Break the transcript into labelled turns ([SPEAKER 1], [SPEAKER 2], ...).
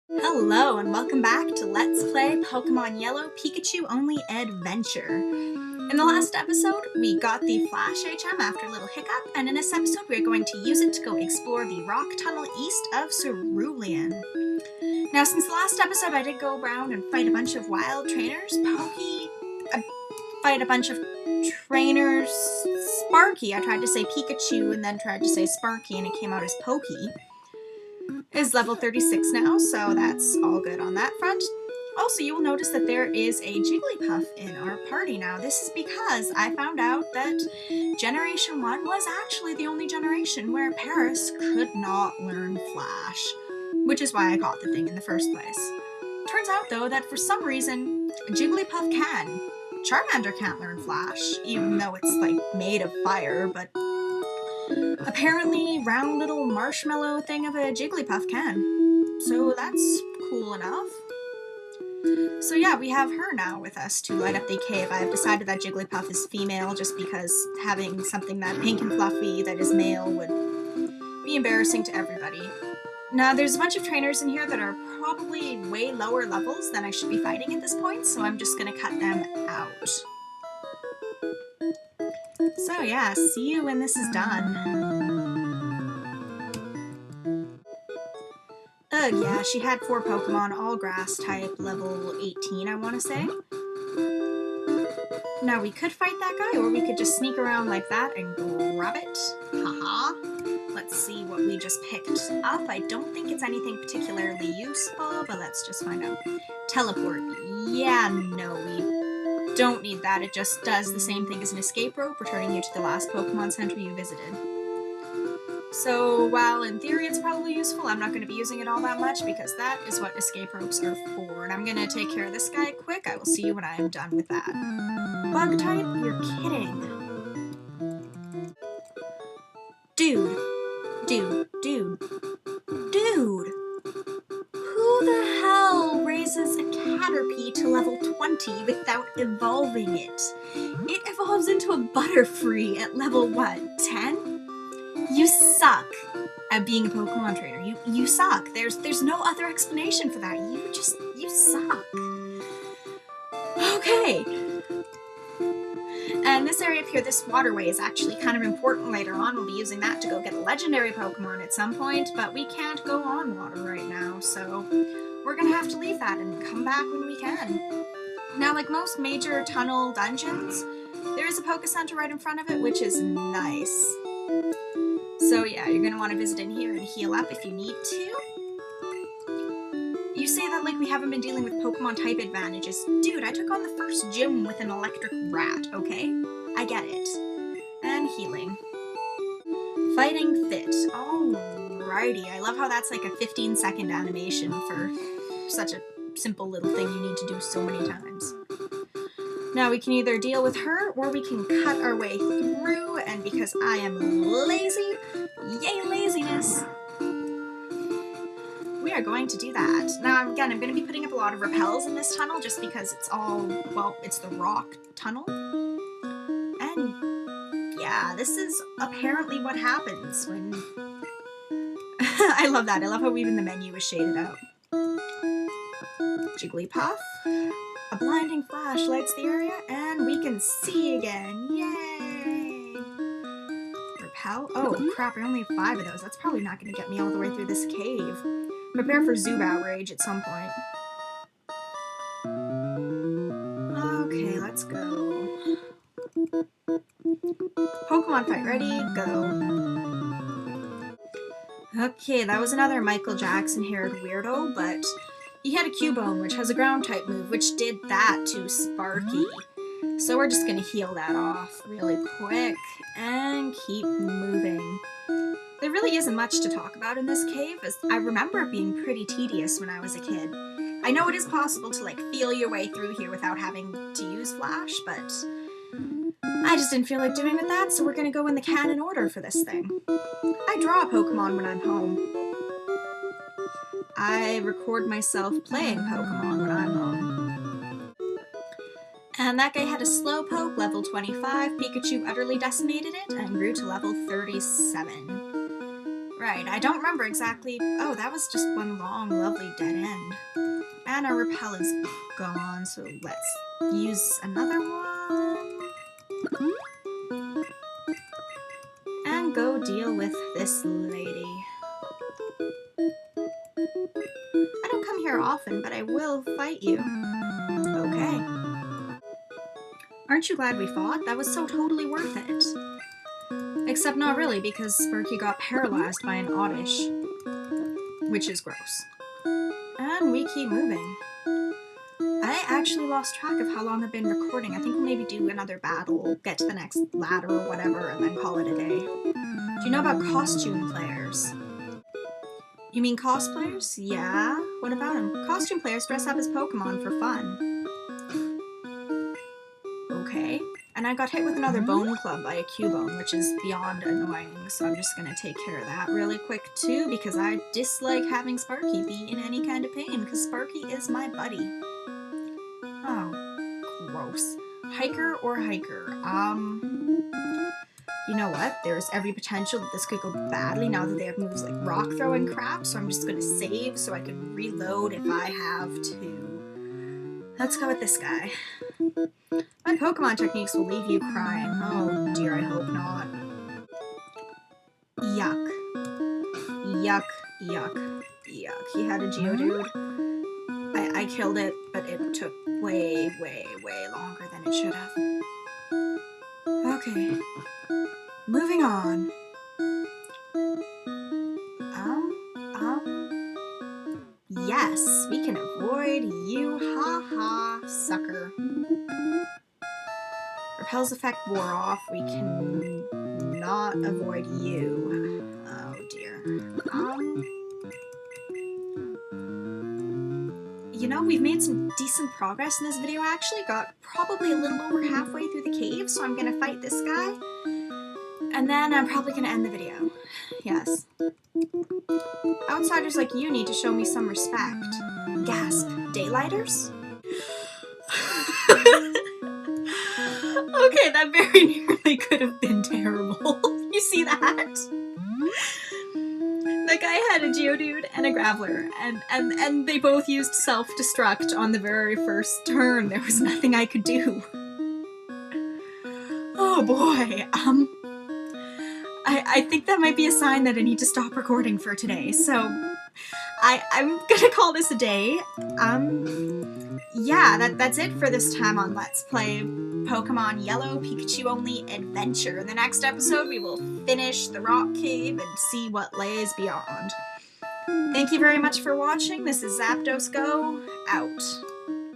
[SPEAKER 1] Hello and welcome back to Let's Play Pokemon Yellow Pikachu Only Adventure. In the last episode, we got the Flash HM after a little hiccup, and in this episode we're going to use it to go explore the rock tunnel east of Cerulean. Now, since the last episode I did go around and fight a bunch of wild trainers, fight a bunch of trainers, Sparky, I tried to say Pikachu and then tried to say Sparky and it came out as Pokey, is level 36 now, so that's all good on that front. Also, you will notice that there is a Jigglypuff in our party now. This is because I found out that Generation 1 was actually the only generation where Paris could not learn Flash, which is why I got the thing in the first place. Turns out, though, that for some reason, Jigglypuff can. Charmander can't learn Flash, even though it's, like, made of fire, but apparently round little marshmallow thing of a Jigglypuff can. So that's cool enough. So yeah, we have her now with us to light up the cave. I have decided that Jigglypuff is female just because having something that pink and fluffy that is male would be embarrassing to everybody. Now, there's a bunch of trainers in here that are probably way lower levels than I should be fighting at this point, so I'm just gonna cut them out. So yeah, see you when this is done. Ugh, yeah, she had 4 Pokemon, all grass type, level 18, I want to say. Now, we could fight that guy, or we could just sneak around like that and grab it. Haha. Let's see what we just picked up. I don't think it's anything particularly useful, but let's just find out. Teleport. Yeah, no, we don't need that. It just does the same thing as an escape rope, returning you to the last Pokemon Center you visited. So while in theory it's probably useful, I'm not going to be using it all that much because that is what escape ropes are for. And I'm going to take care of this guy quick. I will see you when I am done with that. Bug type? You're kidding. Dude. Who the hell raises a Caterpie to level 20 without evolving it? It evolves into a Butterfree at level, what, 10? You suck at being a Pokemon trainer. You suck. There's no other explanation for that. You suck. Okay. And this area up here, this waterway, is actually kind of important later on. We'll be using that to go get a legendary Pokemon at some point, but we can't go on water right now, so we're gonna have to leave that and come back when we can. Now, like most major tunnel dungeons, there is a Poke Center right in front of it, which is nice. So yeah, you're going to want to visit in here and heal up if you need to. You say that like we haven't been dealing with Pokemon type advantages. Dude, I took on the first gym with an electric rat, okay? I get it. And healing. Fighting fit. Alrighty, I love how that's like a 15-second animation for such a simple little thing you need to do so many times. Now we can either deal with her, or we can cut our way through, and because I am lazy, yay laziness, we are going to do that. Now again, I'm going to be putting up a lot of repels in this tunnel, just because it's all, well, it's the rock tunnel. And yeah, this is apparently what happens when... I love that. I love how even the menu is shaded out. Jigglypuff. A blinding flash lights the area, and we can see again. Yay! Repel? Oh, crap, I only have 5 of those. That's probably not going to get me all the way through this cave. Prepare for Zubat Rage at some point. Okay, let's go. Pokemon fight ready, go. Okay, that was another Michael Jackson-haired weirdo, but... he had a Cubone, which has a ground-type move, which did that to Sparky. So we're just going to heal that off really quick and keep moving. There really isn't much to talk about in this cave, as I remember it being pretty tedious when I was a kid. I know it is possible to, like, feel your way through here without having to use Flash, but I just didn't feel like doing with that, so we're going to go in the canon order for this thing. I draw a Pokemon when I'm home. I record myself playing Pokemon when I'm home. And that guy had a Slowpoke, level 25. Pikachu utterly decimated it and grew to level 37. Right, I don't remember exactly. Oh, that was just one long, lovely dead end. And our repel is gone, so let's use another one. And go deal with this lady. I don't come here often, but I will fight you. Okay. Aren't you glad we fought? That was so totally worth it. Except not really, because Sparky got paralyzed by an oddish. Which is gross. And we keep moving. I actually lost track of how long I've been recording. I think we'll maybe do another battle, get to the next ladder or whatever, and then call it a day. Do you know about costume players? You mean cosplayers? Yeah? What about them? Costume players dress up as Pokemon for fun. Okay. And I got hit with another bone club by a Cubone, which is beyond annoying, so I'm just gonna take care of that really quick too, because I dislike having Sparky be in any kind of pain, because Sparky is my buddy. Oh, gross. Hiker or hiker? You know what? There's every potential that this could go badly now that they have moves like rock throw and crap, so I'm just gonna save so I can reload if I have to. Let's go with this guy. My Pokemon techniques will leave you crying. Oh dear, I hope not. Yuck. Yuck, yuck, yuck. He had a Geodude. I killed it, but it took way, way, way longer than it should have. Okay. Moving on. Yes, we can avoid you. Ha ha, sucker. Repel's effect wore off. We can not avoid you. Oh dear. You know, we've made some decent progress in this video. I actually got probably a little over halfway through the cave, so I'm gonna fight this guy. And then I'm probably gonna end the video. Yes. Outsiders like you need to show me some respect. Gasp. Daylighters? Okay, that very nearly could have been terrible. You see that? The guy had a Geodude and a Graveler, and they both used self-destruct on the very first turn. There was nothing I could do. Oh boy, I think that might be a sign that I need to stop recording for today, so I'm gonna call this a day. Yeah, that's it for this time on Let's Play Pokemon Yellow Pikachu Only Adventure. In the next episode, we will finish the rock cave and see what lays beyond. Thank you very much for watching. This is ZapdosGo, out.